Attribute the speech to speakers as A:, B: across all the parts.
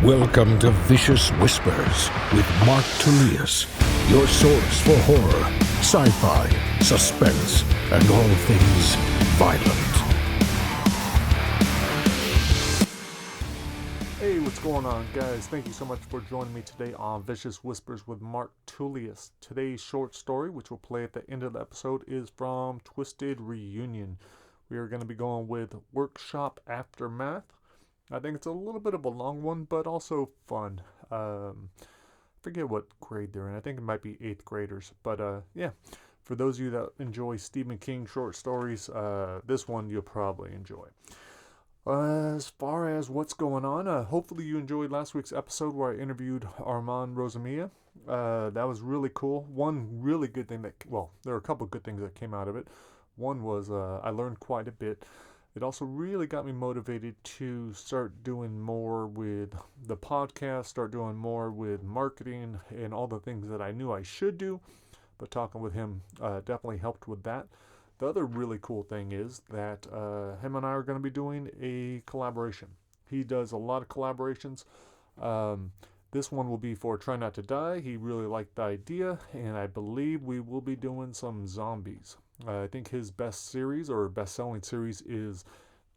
A: Welcome to Vicious Whispers with Mark Tullius, your source for horror, sci-fi, suspense, and all things violent.
B: Hey, what's going on, guys? Thank you so much for joining me today on Vicious Whispers with Mark Tullius. Today's short story, which we'll play at the end of the episode, is from Twisted Reunion. We are going to be going with Woodshop After Math. I think it's a little bit of a long one, but also fun. Forget what grade they're in. I think it might be 8th graders. But yeah, for those of you that enjoy Stephen King short stories, this one you'll probably enjoy. As far as what's going on, hopefully you enjoyed last week's episode where I interviewed Armand Rosamia. That was really cool. One really good thing there are a couple good things that came out of it. One was I learned quite a bit. It also really got me motivated to start doing more with the podcast, start doing more with marketing and all the things that I knew I should do. But talking with him definitely helped with that. The other really cool thing is that him and I are going to be doing a collaboration. He does a lot of collaborations. This one will be for Try Not to Die. He really liked the idea, and I believe we will be doing some zombies. I think his best series or best-selling series is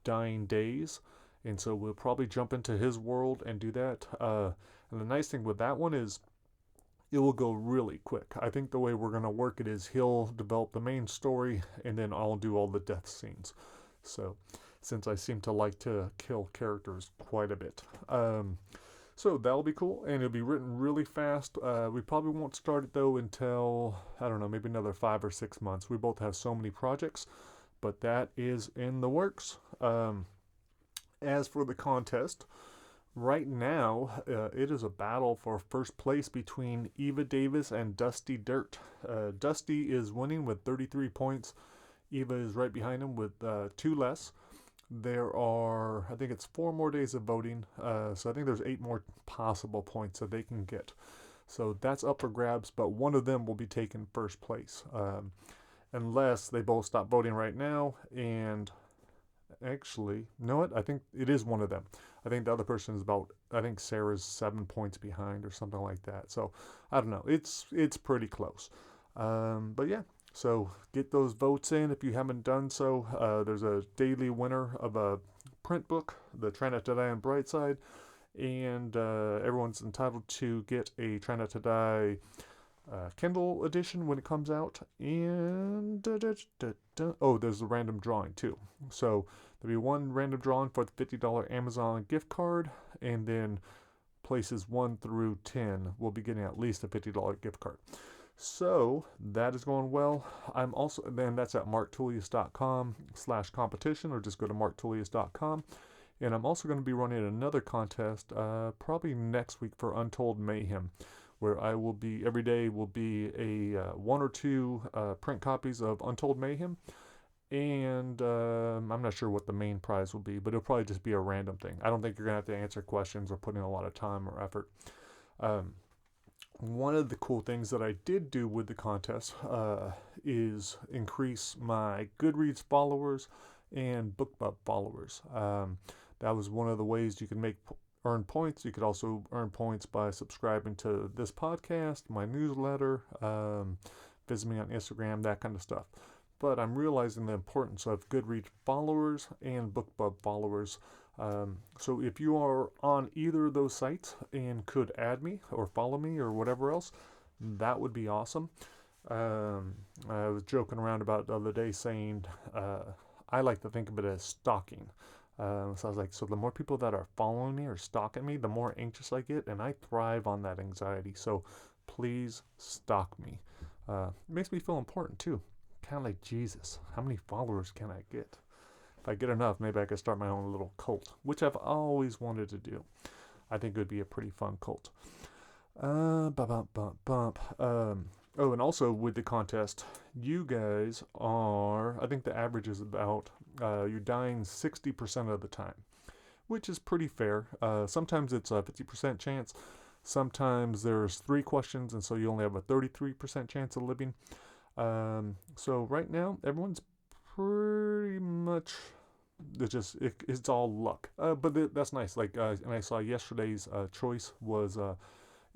B: Dying Days, and so we'll probably jump into his world and do that. And the nice thing with that one is it will go really quick. I think the way we're going to work it is he'll develop the main story, and then I'll do all the death scenes. So, since I seem to like to kill characters quite a bit. So that'll be cool, and it'll be written really fast. We probably won't start it, though, until, I don't know, maybe another 5 or 6 months. We both have so many projects, but that is in the works. As for the contest, right now, it is a battle for first place between Eva Davis and Dusty Dirt. Dusty is winning with 33 points. Eva is right behind him with 2 less. There are, I think it's 4 more days of voting, so I think there's 8 more possible points that they can get. So that's up for grabs, but one of them will be taking first place, unless they both stop voting right now. And actually, you know what? I think it is one of them. I think the other person is I think Sarah's 7 points behind or something like that. So I don't know. It's pretty close. But yeah. So get those votes in if you haven't done so. There's a daily winner of a print book, the Try Not to Die on Brightside, and everyone's entitled to get a Try Not to Die Kindle edition when it comes out. And there's a random drawing too. So there'll be one random drawing for the $50 Amazon gift card, and then places 1 through 10 will be getting at least a $50 gift card. So that is going well. Then that's at marktullius.com/competition, or just go to marktullius.com. And I'm also going to be running another contest probably next week for Untold Mayhem, where I will be, every day will be a 1 or 2 print copies of Untold Mayhem. And I'm not sure what the main prize will be, but it'll probably just be a random thing. I don't think you're going to have to answer questions or put in a lot of time or effort. One of the cool things that I did do with the contest is increase my Goodreads followers and BookBub followers. That was one of the ways you can earn points. You could also earn points by subscribing to this podcast, my newsletter, visit me on Instagram, that kind of stuff. But I'm realizing the importance of Goodreads followers and BookBub followers. So if you are on either of those sites and could add me or follow me or whatever else, that would be awesome. I was joking around about the other day saying I like to think of it as stalking. So I was like, so the more people that are following me or stalking me, the more anxious I get, and I thrive on that anxiety. So please stalk me. It makes me feel important too. Kind of like Jesus. How many followers can I get? If I get enough, maybe I could start my own little cult, which I've always wanted to do. I think it would be a pretty fun cult. And also with the contest, you guys are, I think the average is about, you're dying 60% of the time, which is pretty fair. Sometimes it's a 50% chance. Sometimes there's 3 questions, and so you only have a 33% chance of living. So right now, everyone's pretty much it's all luck. But that's nice. And I saw yesterday's choice was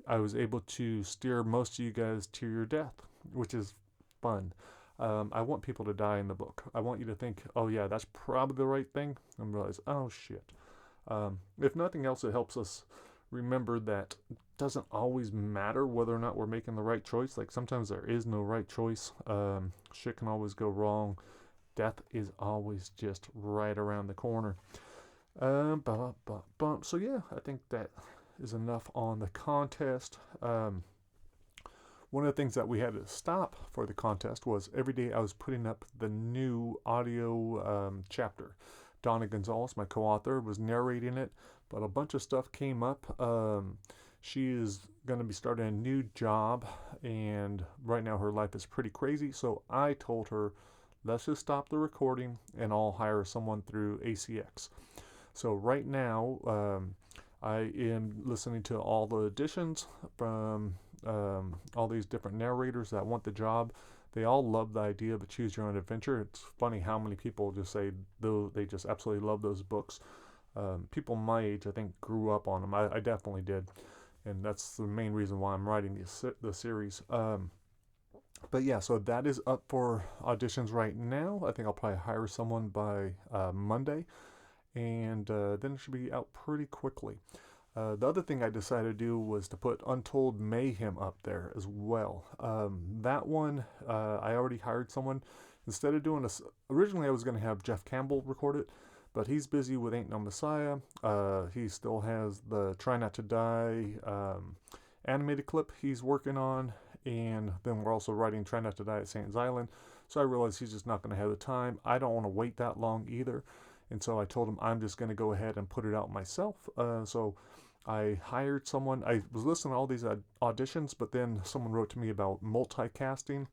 B: I was able to steer most of you guys to your death, which is fun. I want people to die in the book. I want you to think, oh yeah, that's probably the right thing, and realize, oh shit. If nothing else, it helps us remember that it doesn't always matter whether or not we're making the right choice. Like sometimes there is no right choice. Shit can always go wrong. Death is always just right around the corner. So yeah, I think that is enough on the contest. One of the things that we had to stop for the contest was every day I was putting up the new audio chapter. Donna Gonzalez, my co-author, was narrating it, but a bunch of stuff came up. She is going to be starting a new job, and right now her life is pretty crazy. So I told her, let's just stop the recording and I'll hire someone through ACX. So right now, I am listening to all the auditions from all these different narrators that want the job. They all love the idea of a choose your own adventure. It's funny how many people just say they just absolutely love those books. People my age, I think, grew up on them. I definitely did, and that's the main reason why I'm writing the series. But yeah, so that is up for auditions right now. I think I'll probably hire someone by Monday, and then it should be out pretty quickly. The other thing I decided to do was to put Untold Mayhem up there as well. That one, I already hired someone. Instead of doing this, originally I was going to have Jeff Campbell record it, but he's busy with Ain't No Messiah. He still has the Try Not to Die animated clip he's working on, and then we're also writing Try Not to Die at Satan's Island. So I realized he's just not going to have the time. I don't want to wait that long either. And so I told him I'm just going to go ahead and put it out myself. So I hired someone. I was listening to all these auditions, but then someone wrote to me about multicasting,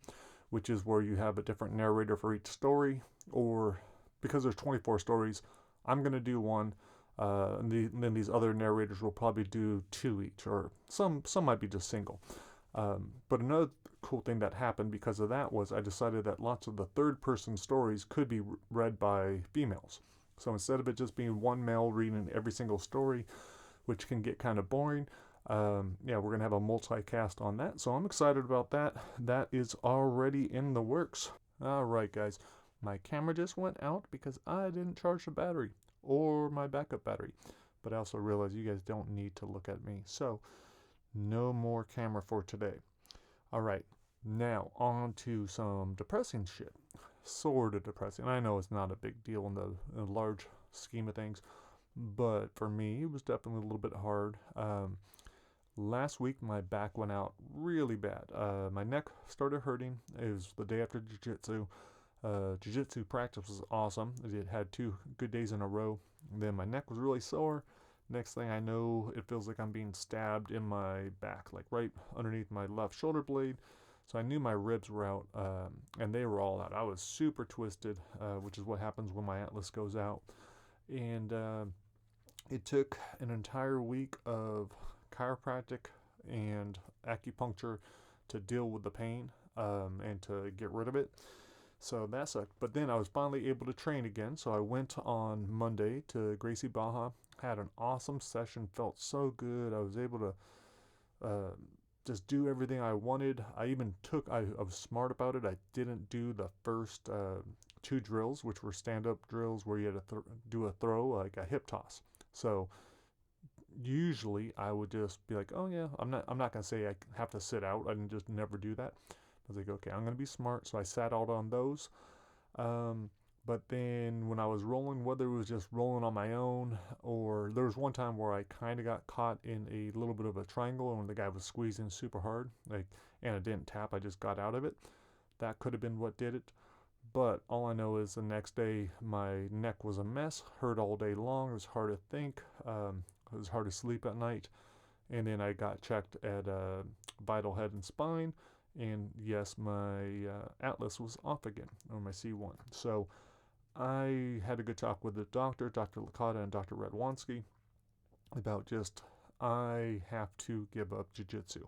B: which is where you have a different narrator for each story. Or because there's 24 stories, I'm going to do one. And then these other narrators will probably do 2 each, or some might be just single. But another cool thing that happened because of that was I decided that lots of the third-person stories could be read by females. So instead of it just being one male reading every single story, which can get kind of boring, we're going to have a multicast on that. So I'm excited about that. That is already in the works. All right, guys. My camera just went out because I didn't charge the battery or my backup battery. But I also realized you guys don't need to look at me. So no more camera for today. All right. Now on to some depressing shit. Sort of depressing. I know it's not a big deal in the large scheme of things, but for me it was definitely a little bit hard. Last week my back went out really bad. My neck started hurting. It was the day after jiu-jitsu. Jiu-jitsu practice was awesome. It had 2 good days in a row. And then my neck was really sore. Next thing I know, it feels like I'm being stabbed in my back, like right underneath my left shoulder blade. So I knew my ribs were out, and they were all out. I was super twisted, which is what happens when my atlas goes out. And it took an entire week of chiropractic and acupuncture to deal with the pain and to get rid of it. So that sucked. But then I was finally able to train again. So I went on Monday to Gracie Baja, had an awesome session, felt so good. I was able to just do everything I wanted. I was smart about it. I didn't do the first 2 drills, which were stand-up drills where you had to do a throw, like a hip toss. So usually I would just be like, oh yeah, I'm not gonna say I have to sit out. I didn't just never do that. I was like, okay, I'm gonna be smart. So I sat out on those. But then when I was rolling, whether it was just rolling on my own, or there was one time where I kind of got caught in a little bit of a triangle, and when the guy was squeezing super hard, and it didn't tap, I just got out of it. That could have been what did it. But all I know is the next day my neck was a mess, hurt all day long. It was hard to think. It was hard to sleep at night. And then I got checked at Vital Head and Spine, and yes, my atlas was off again, or my C1. So I had a good talk with the doctor, Dr. Licata and Dr. Radwanski, about just I have to give up jiu-jitsu.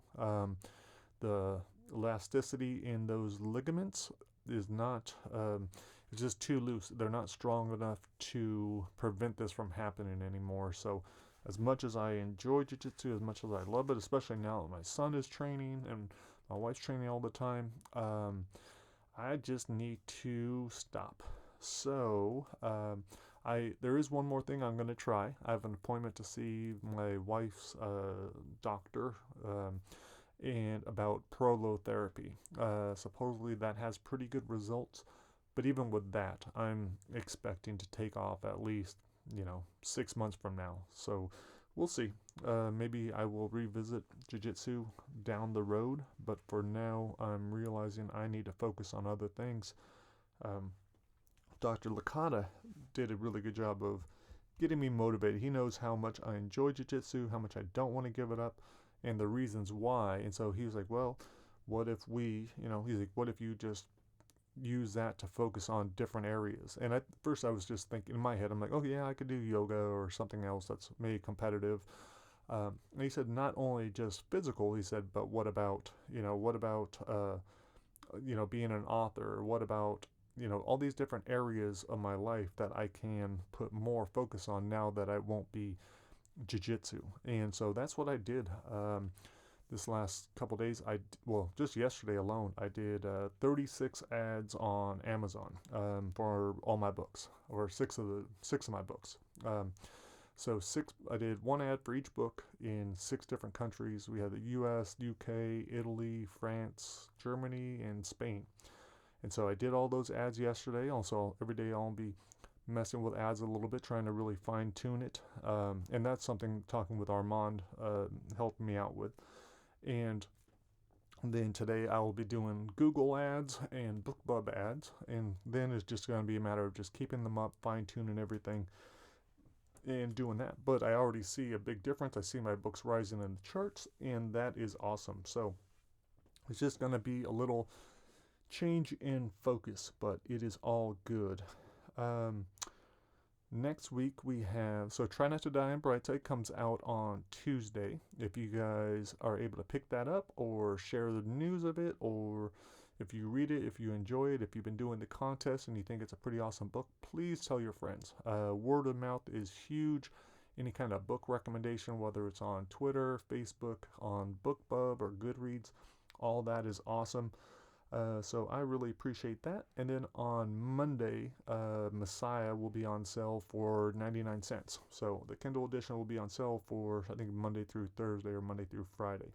B: The elasticity in those ligaments is not, it's just too loose. They're not strong enough to prevent this from happening anymore. So as much as I enjoy jiu-jitsu, as much as I love it, especially now that my son is training and my wife's training all the time, I just need to stop. So there is one more thing I'm going to try. I have an appointment to see my wife's doctor and about prolotherapy. Supposedly that has pretty good results, but even with that, I'm expecting to take off at least 6 months from now. So we'll see. Maybe I will revisit jiu-jitsu down the road, but for now I'm realizing I need to focus on other things. Dr. Licata did a really good job of getting me motivated. He knows how much I enjoy jiu-jitsu, how much I don't want to give it up, and the reasons why. And so he was like, well, what if what if you just use that to focus on different areas? And at first I was just thinking in my head, I'm like, oh yeah, I could do yoga or something else that's maybe competitive. And he said not only just physical, he said, but what about being an author? Or what about all these different areas of my life that I can put more focus on now that I won't be jiu-jitsu? And so that's what I did. This last couple days, just yesterday alone, I did 36 ads on Amazon for all my books, or six of my books. I did one ad for each book in 6 different countries. We had the U.S., U.K., Italy, France, Germany, and Spain. And so I did all those ads yesterday. Also, every day I'll be messing with ads a little bit, trying to really fine tune it. And that's something talking with Armand helped me out with. And then today I will be doing Google ads and BookBub ads. And then it's just going to be a matter of just keeping them up, fine tuning everything, and doing that. But I already see a big difference. I see my books rising in the charts, and that is awesome. So it's just going to be a little change in focus, but it is all good. Next week we have, Try Not to Die in Brightside comes out on Tuesday. If you guys are able to pick that up or share the news of it, or if you read it, if you enjoy it, if you've been doing the contest and you think it's a pretty awesome book, please tell your friends. Word of mouth is huge. Any kind of book recommendation, whether it's on Twitter, Facebook, on BookBub, or Goodreads, all that is awesome. So I really appreciate that. And then on Monday, Messiah will be on sale for 99 cents. So the Kindle edition will be on sale for, I think, Monday through Thursday or Monday through Friday.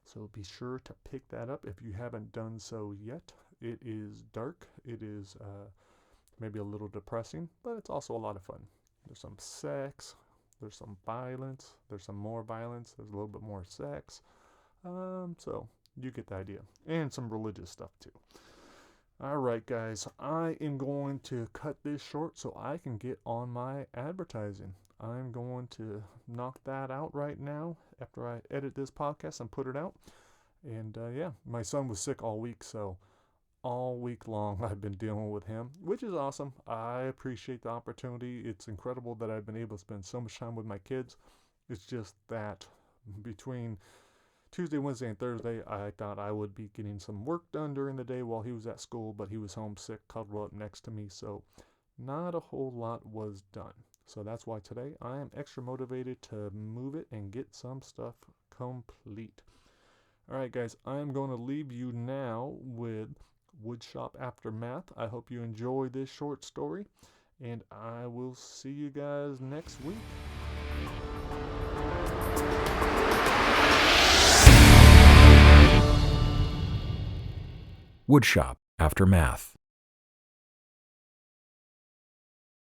B: So be sure to pick that up if you haven't done so yet. It is dark. It is maybe a little depressing, but it's also a lot of fun. There's some sex. There's some violence. There's some more violence. There's a little bit more sex. So you get the idea. And some religious stuff too. Alright guys, I am going to cut this short so I can get on my advertising. I'm going to knock that out right now after I edit this podcast and put it out. And my son was sick all week, so all week long I've been dealing with him, which is awesome. I appreciate the opportunity. It's incredible that I've been able to spend so much time with my kids. It's just that between Tuesday, Wednesday, and Thursday, I thought I would be getting some work done during the day while he was at school, but he was homesick, cuddled up next to me, so not a whole lot was done. So that's why today I am extra motivated to move it and get some stuff complete. Alright guys, I am going to leave you now with Woodshop After Math. I hope you enjoy this short story, and I will see you guys next week.
C: Woodshop After Math.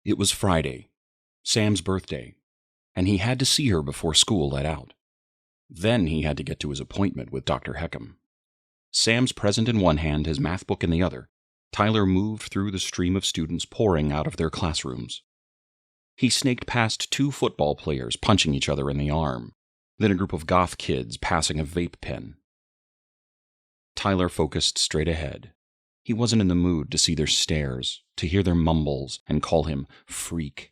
D: It was Friday, Sam's birthday, and he had to see her before school let out. Then he had to get to his appointment with Dr. Heckham. Sam's present in one hand, his math book in the other, Tyler moved through the stream of students pouring out of their classrooms. He snaked past 2 football players punching each other in the arm, then a group of goth kids passing a vape pen. Tyler focused straight ahead. He wasn't in the mood to see their stares, to hear their mumbles, and call him freak.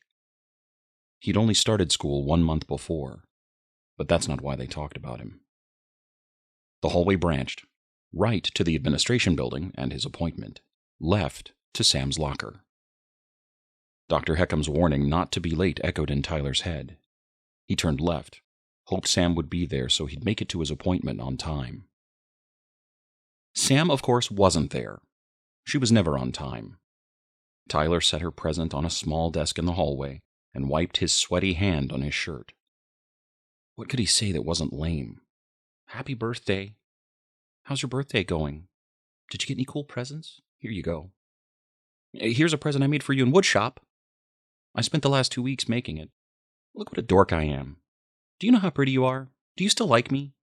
D: He'd only started school 1 month before, but that's not why they talked about him. The hallway branched, right to the administration building and his appointment, left to Sam's locker. Dr. Heckham's warning not to be late echoed in Tyler's head. He turned left, hoped Sam would be there so he'd make it to his appointment on time. Sam, of course, wasn't there. She was never on time. Tyler set her present on a small desk in the hallway and wiped his sweaty hand on his shirt. What could he say that wasn't lame? Happy birthday. How's your birthday going? Did you get any cool presents? Here you go. Here's a present I made for you in Woodshop. I spent the last 2 weeks making it. Look what a dork I am. Do you know how pretty you are? Do you still like me?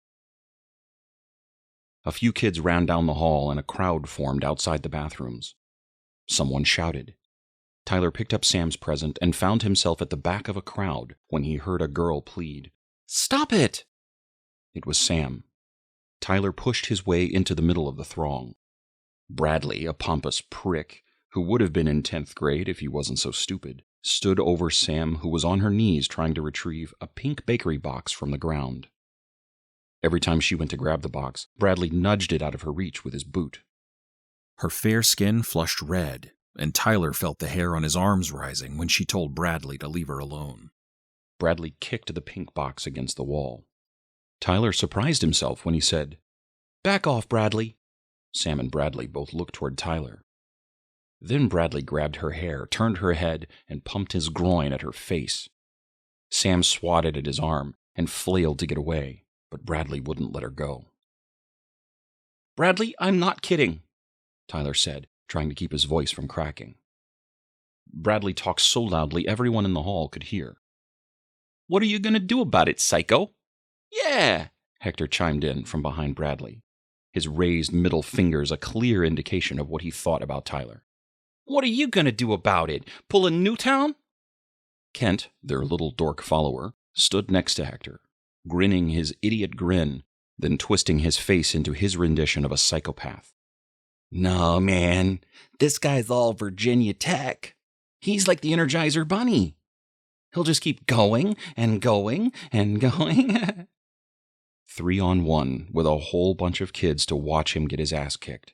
D: A few kids ran down the hall and a crowd formed outside the bathrooms. Someone shouted. Tyler picked up Sam's present and found himself at the back of a crowd when he heard a girl plead, "Stop it!" It was Sam. Tyler pushed his way into the middle of the throng. Bradley, a pompous prick, who would have been in 10th grade if he wasn't so stupid, stood over Sam, who was on her knees trying to retrieve a pink bakery box from the ground. Every time she went to grab the box, Bradley nudged it out of her reach with his boot.
C: Her fair skin flushed red, and Tyler felt the hair on his arms rising when she told Bradley to leave her alone.
D: Bradley kicked the pink box against the wall. Tyler surprised himself when he said, "Back off, Bradley." Sam and Bradley both looked toward Tyler. Then Bradley grabbed her hair, turned her head, and pumped his groin at her face. Sam swatted at his arm and flailed to get away, but Bradley wouldn't let her go. "Bradley, I'm not kidding," Tyler said, trying to keep his voice from cracking. Bradley talked so loudly everyone in the hall could hear. "What are you going to do about it, psycho?" "Yeah," Hector chimed in from behind Bradley, his raised middle fingers a clear indication of what he thought about Tyler. "What are you going to do about it? Pull a Newtown?" Kent, their little dork follower, stood next to Hector, grinning his idiot grin, then twisting his face into his rendition of a psychopath. "No, man, this guy's all Virginia Tech. He's like the Energizer Bunny. He'll just keep going and going and going." 3-on-1 with a whole bunch of kids to watch him get his ass kicked.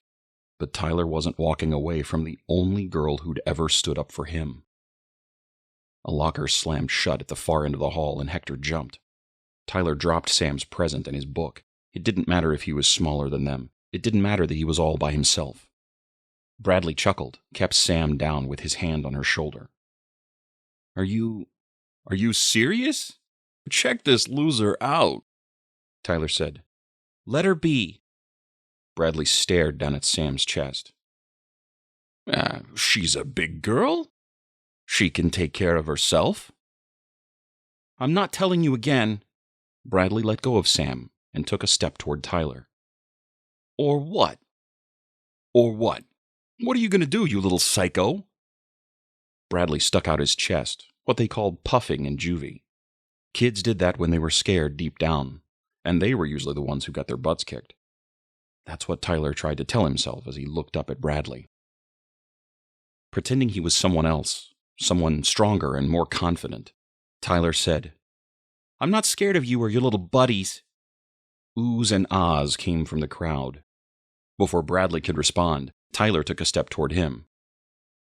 D: But Tyler wasn't walking away from the only girl who'd ever stood up for him. A locker slammed shut at the far end of the hall and Hector jumped. Tyler dropped Sam's present and his book. It didn't matter if he was smaller than them. It didn't matter that he was all by himself. Bradley chuckled, kept Sam down with his hand on her shoulder. Are you serious? Check this loser out," Tyler said. "Let her be." Bradley stared down at Sam's chest. She's a big girl. She can take care of herself." "I'm not telling you again." Bradley let go of Sam and took a step toward Tyler. Or what? What are you going to do, you little psycho?" Bradley stuck out his chest, what they called puffing in juvie. Kids did that when they were scared deep down, and they were usually the ones who got their butts kicked. That's what Tyler tried to tell himself as he looked up at Bradley. Pretending he was someone else, someone stronger and more confident, Tyler said, "I'm not scared of you or your little buddies." Oohs and ahs came from the crowd. Before Bradley could respond, Tyler took a step toward him.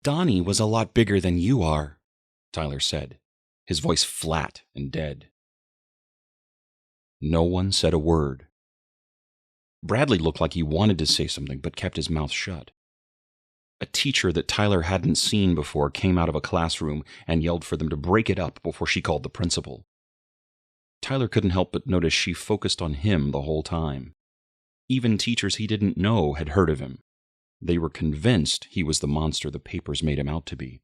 D: "Donnie was a lot bigger than you are," Tyler said, his voice flat and dead. No one said a word. Bradley looked like he wanted to say something but kept his mouth shut. A teacher that Tyler hadn't seen before came out of a classroom and yelled for them to break it up before she called the principal. Tyler couldn't help but notice she focused on him the whole time. Even teachers he didn't know had heard of him. They were convinced he was the monster the papers made him out to be.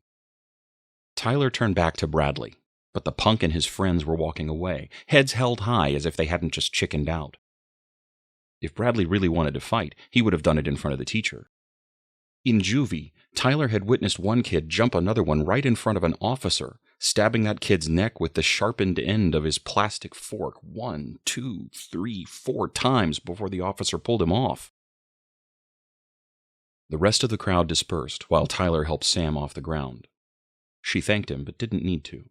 D: Tyler turned back to Bradley, but the punk and his friends were walking away, heads held high as if they hadn't just chickened out. If Bradley really wanted to fight, he would have done it in front of the teacher. In juvie, Tyler had witnessed one kid jump another one right in front of an officer, stabbing that kid's neck with the sharpened end of his plastic fork 1, 2, 3, 4 times before the officer pulled him off. The rest of the crowd dispersed while Tyler helped Sam off the ground. She thanked him but didn't need to.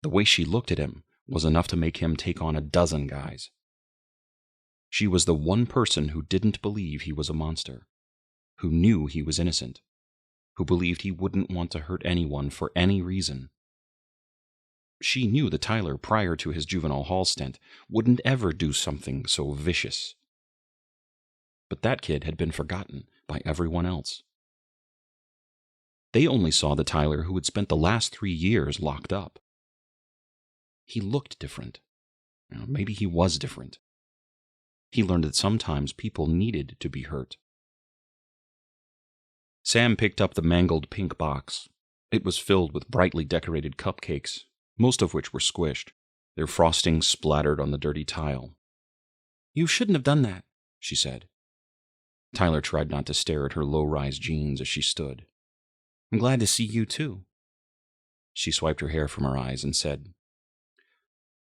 D: The way she looked at him was enough to make him take on a dozen guys. She was the one person who didn't believe he was a monster, who knew he was innocent, who believed he wouldn't want to hurt anyone for any reason. She knew that Tyler, prior to his juvenile hall stint, wouldn't ever do something so vicious. But that kid had been forgotten by everyone else. They only saw the Tyler who had spent the last 3 years locked up. He looked different. Maybe he was different. He learned that sometimes people needed to be hurt. Sam picked up the mangled pink box. It was filled with brightly decorated cupcakes, most of which were squished, their frosting splattered on the dirty tile. "You shouldn't have done that," she said. Tyler tried not to stare at her low-rise jeans as she stood. "I'm glad to see you, too." She swiped her hair from her eyes and said,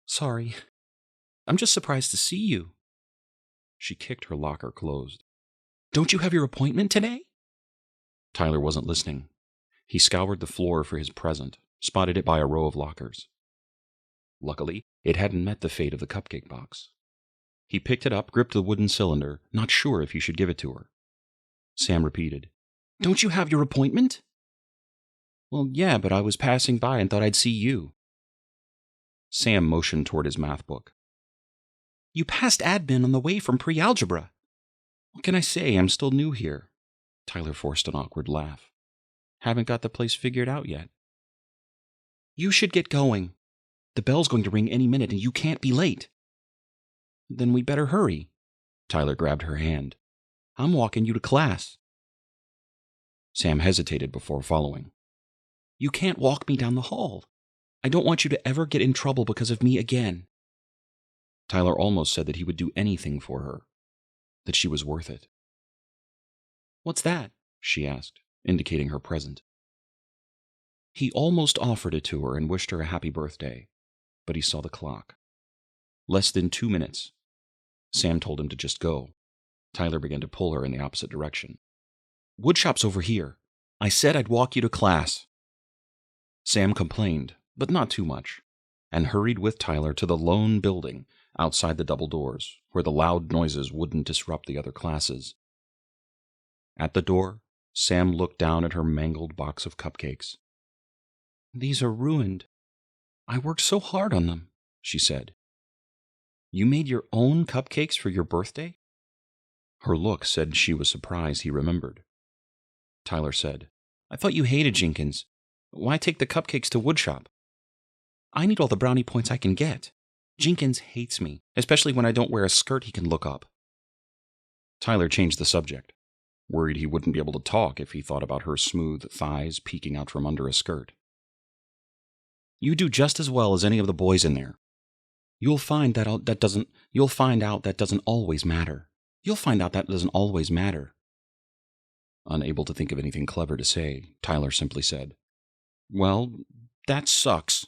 D: "Sorry. I'm just surprised to see you." She kicked her locker closed. "Don't you have your appointment today?" Tyler wasn't listening. He scoured the floor for his present, spotted it by a row of lockers. Luckily, it hadn't met the fate of the cupcake box. He picked it up, gripped the wooden cylinder, not sure if he should give it to her. Sam repeated, "Don't you have your appointment?" "Well, yeah, but I was passing by and thought I'd see you." Sam motioned toward his math book. "You passed admin on the way from pre-algebra." "What can I say? I'm still new here." Tyler forced an awkward laugh. "Haven't got the place figured out yet." "You should get going. The bell's going to ring any minute and you can't be late." "Then we better hurry." Tyler grabbed her hand. "I'm walking you to class." Sam hesitated before following. "You can't walk me down the hall. I don't want you to ever get in trouble because of me again." Tyler almost said that he would do anything for her, that she was worth it. "What's that?" she asked, indicating her present. He almost offered it to her and wished her a happy birthday, but he saw the clock. Less than 2 minutes. Sam told him to just go. Tyler began to pull her in the opposite direction. "Woodshop's over here. I said I'd walk you to class." Sam complained, but not too much, and hurried with Tyler to the lone building outside the double doors, where the loud noises wouldn't disrupt the other classes. At the door, Sam looked down at her mangled box of cupcakes. "These are ruined. I worked so hard on them," she said. "You made your own cupcakes for your birthday?" Her look said she was surprised he remembered. Tyler said, "I thought you hated Jenkins. Why take the cupcakes to Woodshop?" "I need all the brownie points I can get. Jenkins hates me, especially when I don't wear a skirt he can look up." Tyler changed the subject, worried he wouldn't be able to talk if he thought about her smooth thighs peeking out from under a skirt. "You do just as well as any of the boys in there. You'll find out that doesn't always matter. You'll find out that doesn't always matter." Unable to think of anything clever to say, Tyler simply said, "Well, that sucks."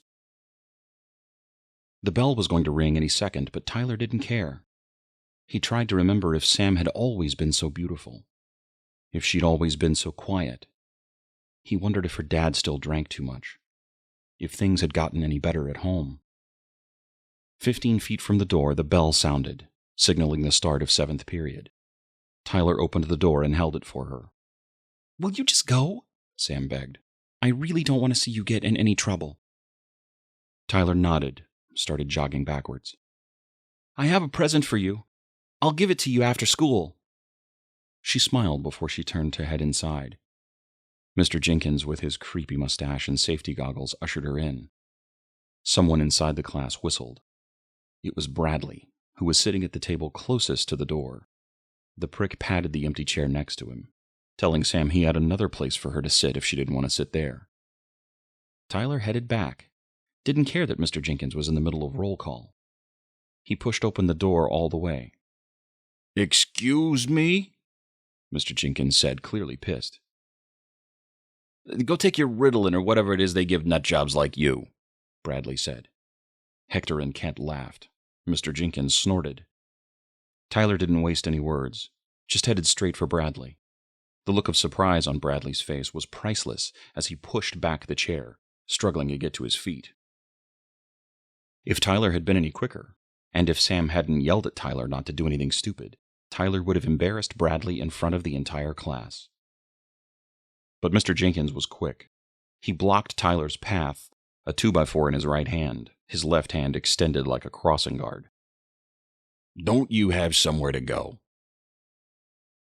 D: The bell was going to ring any second, but Tyler didn't care. He tried to remember if Sam had always been so beautiful, if she'd always been so quiet. He wondered if her dad still drank too much, if things had gotten any better at home. 15 feet from the door, the bell sounded, signaling the start of 7th period. Tyler opened the door and held it for her. "Will you just go?" Sam begged. "I really don't want to see you get in any trouble." Tyler nodded, started jogging backwards. "I have a present for you. I'll give it to you after school." She smiled before she turned to head inside. Mr. Jenkins, with his creepy mustache and safety goggles, ushered her in. Someone inside the class whistled. It was Bradley, who was sitting at the table closest to the door. The prick patted the empty chair next to him, telling Sam he had another place for her to sit if she didn't want to sit there. Tyler headed back, didn't care that Mr. Jenkins was in the middle of roll call. He pushed open the door all the way. "Excuse me?" Mr. Jenkins said, clearly pissed. "Go take your Ritalin or whatever it is they give nutjobs like you," Bradley said. Hector and Kent laughed. Mr. Jenkins snorted. Tyler didn't waste any words, just headed straight for Bradley. The look of surprise on Bradley's face was priceless as he pushed back the chair, struggling to get to his feet. If Tyler had been any quicker, and if Sam hadn't yelled at Tyler not to do anything stupid, Tyler would have embarrassed Bradley in front of the entire class. But Mr. Jenkins was quick. He blocked Tyler's path, a 2x4 in his right hand, his left hand extended like a crossing guard. "Don't you have somewhere to go?"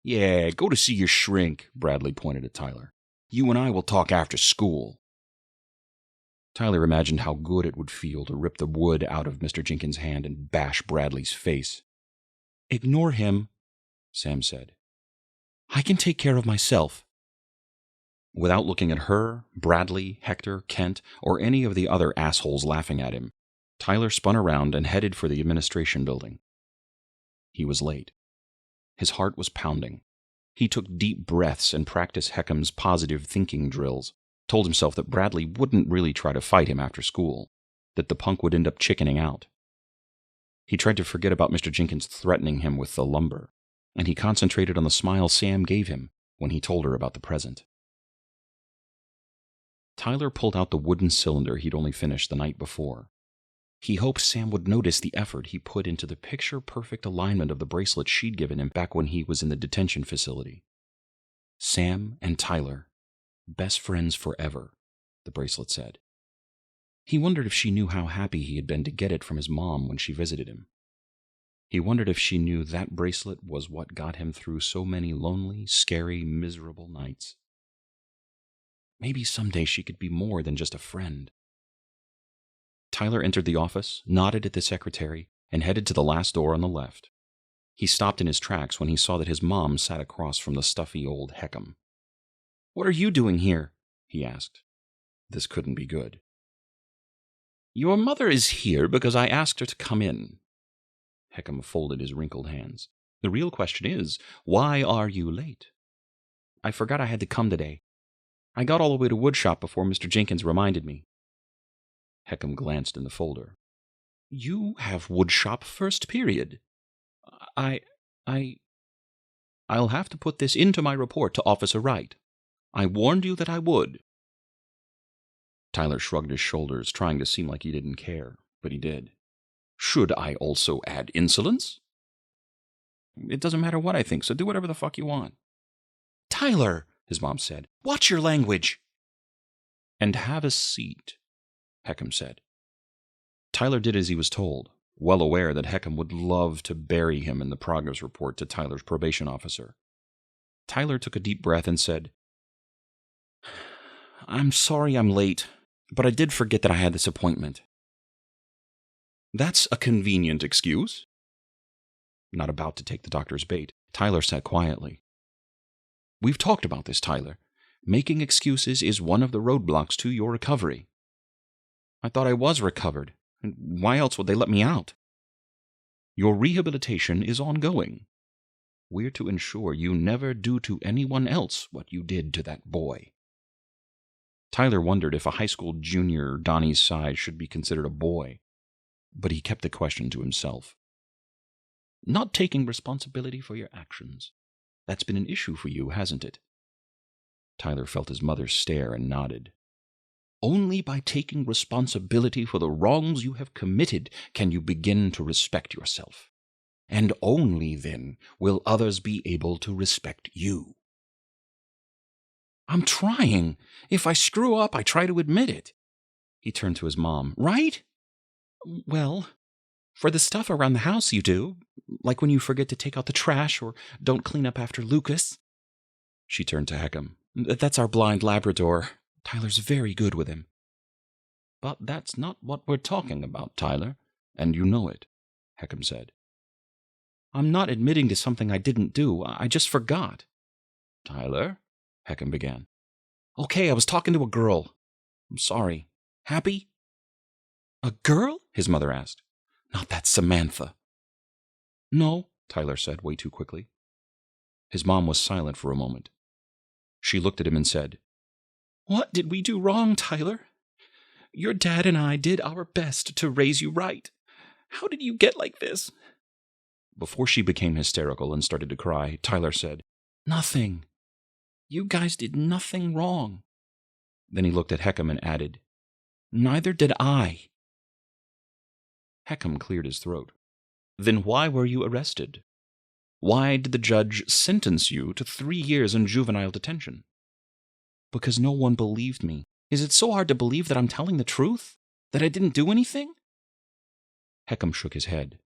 D: "Yeah, go to see your shrink," Bradley pointed at Tyler. "You and I will talk after school." Tyler imagined how good it would feel to rip the wood out of Mr. Jenkins' hand and bash Bradley's face. "Ignore him," Sam said. "I can take care of myself." Without looking at her, Bradley, Hector, Kent, or any of the other assholes laughing at him, Tyler spun around and headed for the administration building. He was late. His heart was pounding. He took deep breaths and practiced Heckham's positive thinking drills, told himself that Bradley wouldn't really try to fight him after school, that the punk would end up chickening out. He tried to forget about Mr. Jenkins threatening him with the lumber, and he concentrated on the smile Sam gave him when he told her about the present. Tyler pulled out the wooden cylinder he'd only finished the night before. He hoped Sam would notice the effort he put into the picture-perfect alignment of the bracelet she'd given him back when he was in the detention facility. Sam and Tyler, best friends forever, the bracelet said. He wondered if she knew how happy he had been to get it from his mom when she visited him. He wondered if she knew that bracelet was what got him through so many lonely, scary, miserable nights. Maybe someday she could be more than just a friend. Tyler entered the office, nodded at the secretary, and headed to the last door on the left. He stopped in his tracks when he saw that his mom sat across from the stuffy old Heckham. "What are you doing here?" he asked. This couldn't be good. "Your mother is here because I asked her to come in." Heckham folded his wrinkled hands. "The real question is, why are you late?" "I forgot I had to come today. I got all the way to Woodshop before Mr. Jenkins reminded me." Heckham glanced in the folder. "You have Woodshop first period." I'll have to put this into my report to Officer Wright. I warned you that I would." Tyler shrugged his shoulders, trying to seem like he didn't care, but he did. "Should I also add insolence?" "It doesn't matter what I think, so do whatever the fuck you want." "Tyler," his mom said, "watch your language." "And have a seat," Heckham said. Tyler did as he was told, well aware that Heckham would love to bury him in the progress report to Tyler's probation officer. Tyler took a deep breath and said, "I'm sorry I'm late, but I did forget that I had this appointment." "That's a convenient excuse." Not about to take the doctor's bait, Tyler sat quietly. "We've talked about this, Tyler. Making excuses is one of the roadblocks to your recovery." "I thought I was recovered. And why else would they let me out?" "Your rehabilitation is ongoing. We're to ensure you never do to anyone else what you did to that boy." Tyler wondered if a high school junior Donnie's size should be considered a boy, but he kept the question to himself. "Not taking responsibility for your actions. That's been an issue for you, hasn't it?" Tyler felt his mother stare and nodded. "Only by taking responsibility for the wrongs you have committed can you begin to respect yourself. And only then will others be able to respect you." "I'm trying. If I screw up, I try to admit it." He turned to his mom. "Right?" "Well, for the stuff around the house you do, like when you forget to take out the trash or don't clean up after Lucas." She turned to Heckham. "That's our blind Labrador. Tyler's very good with him." "But that's not what we're talking about, Tyler, and you know it," Heckham said. "I'm not admitting to something I didn't do. I just forgot." "Tyler?" Heckham began. "Okay, I was talking to a girl. I'm sorry. Happy?" "A girl?" his mother asked. "Not that Samantha." "No," Tyler said way too quickly. His mom was silent for a moment. She looked at him and said, "What did we do wrong, Tyler? Your dad and I did our best to raise you right. How did you get like this?" Before she became hysterical and started to cry, Tyler said, "Nothing. You guys did nothing wrong." Then he looked at Heckham and added, "Neither did I." Heckham cleared his throat. "Then why were you arrested? Why did the judge sentence you to 3 years in juvenile detention?" Because no one believed me. Is it so hard to believe that I'm telling the truth? That I didn't do anything? Heckham shook his head.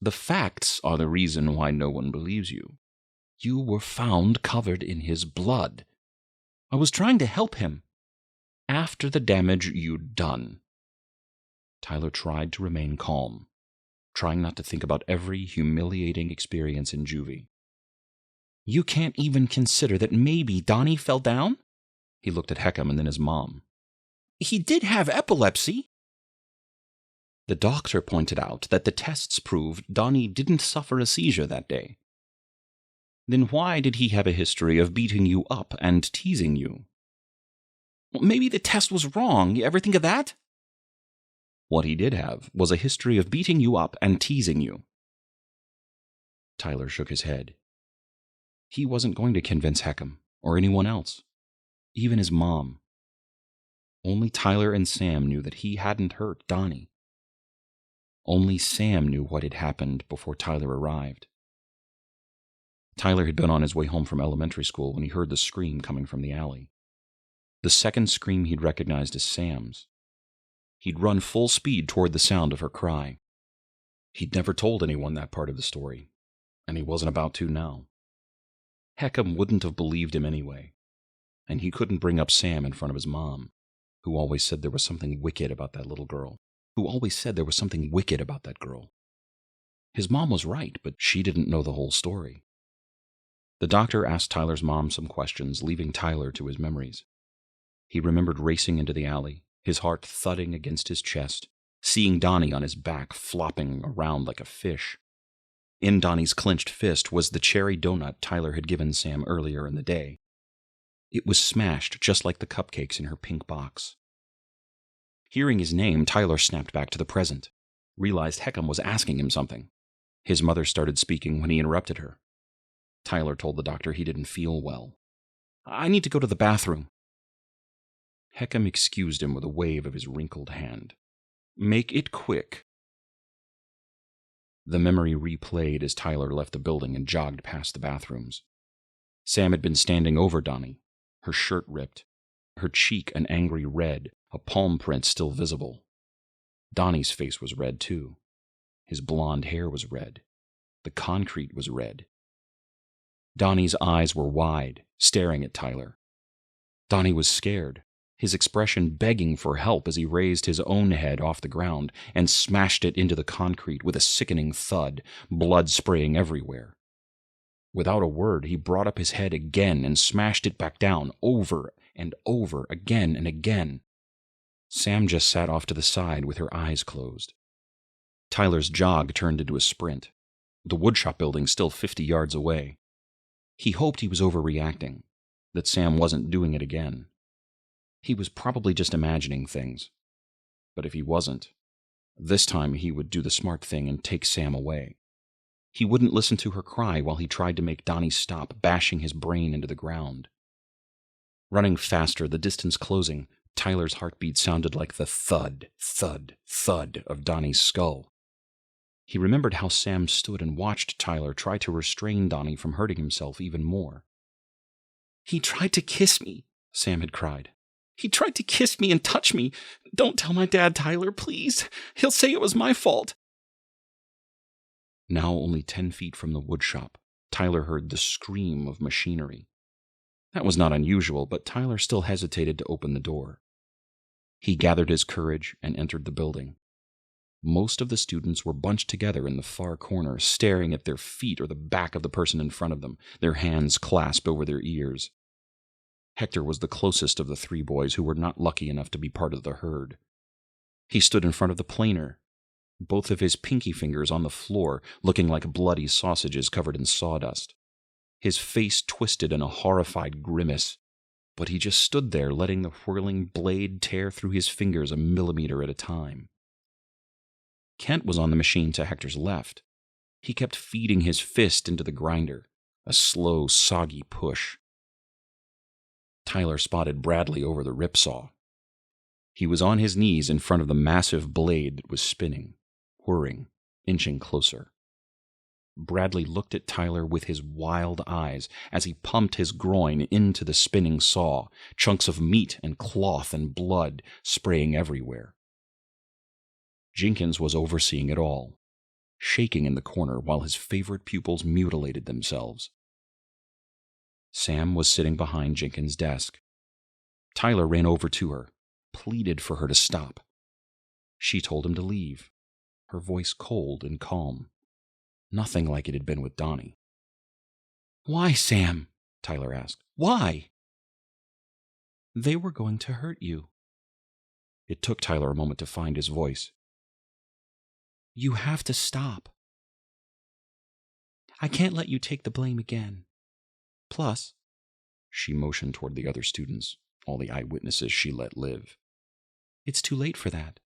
D: The facts are the reason why no one believes you. You were found covered in his blood. I was trying to help him. After the damage you'd done. Tyler tried to remain calm, trying not to think about every humiliating experience in juvie. You can't even consider that maybe Donnie fell down? He looked at Heckham and then his mom. He did have epilepsy. The doctor pointed out that the tests proved Donnie didn't suffer a seizure that day. Then why did he have a history of beating you up and teasing you? Well, maybe the test was wrong. You ever think of that? What he did have was a history of beating you up and teasing you. Tyler shook his head. He wasn't going to convince Heckham or anyone else, even his mom. Only Tyler and Sam knew that he hadn't hurt Donnie. Only Sam knew what had happened before Tyler arrived. Tyler had been on his way home from elementary school when he heard the scream coming from the alley. The second scream he'd recognized as Sam's. He'd run full speed toward the sound of her cry. He'd never told anyone that part of the story, and he wasn't about to now. Heckham wouldn't have believed him anyway, and he couldn't bring up Sam in front of his mom, who always said there was something wicked about that little girl. His mom was right, but she didn't know the whole story. The doctor asked Tyler's mom some questions, leaving Tyler to his memories. He remembered racing into the alley, his heart thudding against his chest, seeing Donnie on his back flopping around like a fish. In Donnie's clenched fist was the cherry donut Tyler had given Sam earlier in the day. It was smashed just like the cupcakes in her pink box. Hearing his name, Tyler snapped back to the present, realized Heckham was asking him something. His mother started speaking when he interrupted her. Tyler told the doctor he didn't feel well. I need to go to the bathroom. Heckham excused him with a wave of his wrinkled hand. Make it quick. The memory replayed as Tyler left the building and jogged past the bathrooms. Sam had been standing over Donnie, her shirt ripped, her cheek an angry red, a palm print still visible. Donnie's face was red, too. His blonde hair was red. The concrete was red. Donnie's eyes were wide, staring at Tyler. Donnie was scared, his expression begging for help as he raised his own head off the ground and smashed it into the concrete with a sickening thud, blood spraying everywhere. Without a word, he brought up his head again and smashed it back down, over and over, again and again. Sam just sat off to the side with her eyes closed. Tyler's jog turned into a sprint, the woodshop building still 50 yards away. He hoped he was overreacting, that Sam wasn't doing it again. He was probably just imagining things. But if he wasn't, this time he would do the smart thing and take Sam away. He wouldn't listen to her cry while he tried to make Donnie stop bashing his brain into the ground. Running faster, the distance closing, Tyler's heartbeat sounded like the thud, thud, thud of Donnie's skull. He remembered how Sam stood and watched Tyler try to restrain Donnie from hurting himself even more. He tried to kiss me, Sam had cried. He tried to kiss me and touch me. Don't tell my dad, Tyler, please. He'll say it was my fault. Now only 10 feet from the woodshop, Tyler heard the scream of machinery. That was not unusual, but Tyler still hesitated to open the door. He gathered his courage and entered the building. Most of the students were bunched together in the far corner, staring at their feet or the back of the person in front of them, their hands clasped over their ears. Hector was the closest of the 3 boys who were not lucky enough to be part of the herd. He stood in front of the planer, both of his pinky fingers on the floor, looking like bloody sausages covered in sawdust. His face twisted in a horrified grimace, but he just stood there letting the whirling blade tear through his fingers a millimeter at a time. Kent was on the machine to Hector's left. He kept feeding his fist into the grinder, a slow, soggy push. Tyler spotted Bradley over the ripsaw. He was on his knees in front of the massive blade that was spinning, whirring, inching closer. Bradley looked at Tyler with his wild eyes as he pumped his groin into the spinning saw, chunks of meat and cloth and blood spraying everywhere. Jenkins was overseeing it all, shaking in the corner while his favorite pupils mutilated themselves. Sam was sitting behind Jenkins' desk. Tyler ran over to her, pleaded for her to stop. She told him to leave, her voice cold and calm. Nothing like it had been with Donnie. "Why, Sam?" Tyler asked. "Why?" "They were going to hurt you." It took Tyler a moment to find his voice. "You have to stop. I can't let you take the blame again. Plus," she motioned toward the other students, all the eyewitnesses she let live, "it's too late for that.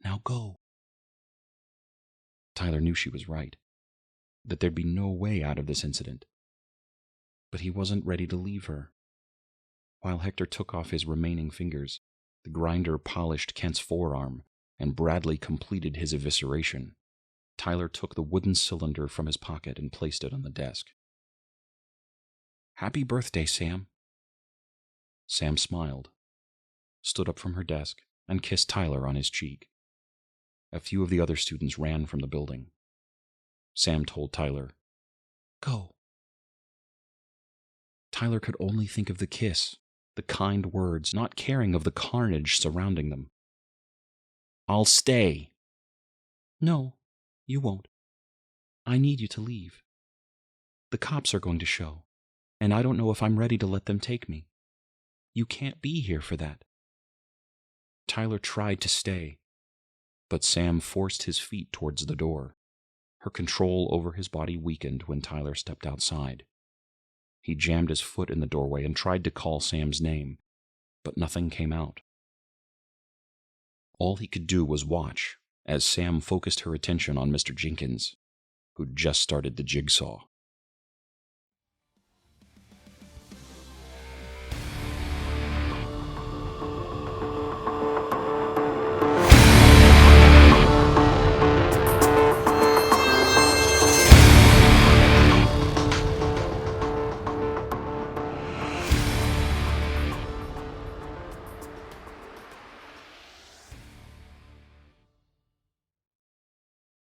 D: Now go." Tyler knew she was right, that there'd be no way out of this incident. But he wasn't ready to leave her. While Hector took off his remaining fingers, the grinder polished Kent's forearm, and Bradley completed his evisceration, Tyler took the wooden cylinder from his pocket and placed it on the desk. "Happy birthday, Sam." Sam smiled, stood up from her desk, and kissed Tyler on his cheek. A few of the other students ran from the building. Sam told Tyler, "Go." Tyler could only think of the kiss, the kind words, not caring of the carnage surrounding them. "I'll stay." "No, you won't. I need you to leave. The cops are going to show, and I don't know if I'm ready to let them take me. You can't be here for that." Tyler tried to stay, but Sam forced his feet towards the door. Her control over his body weakened when Tyler stepped outside. He jammed his foot in the doorway and tried to call Sam's name, but nothing came out. All he could do was watch as Sam focused her attention on Mr. Jenkins, who'd just started the jigsaw.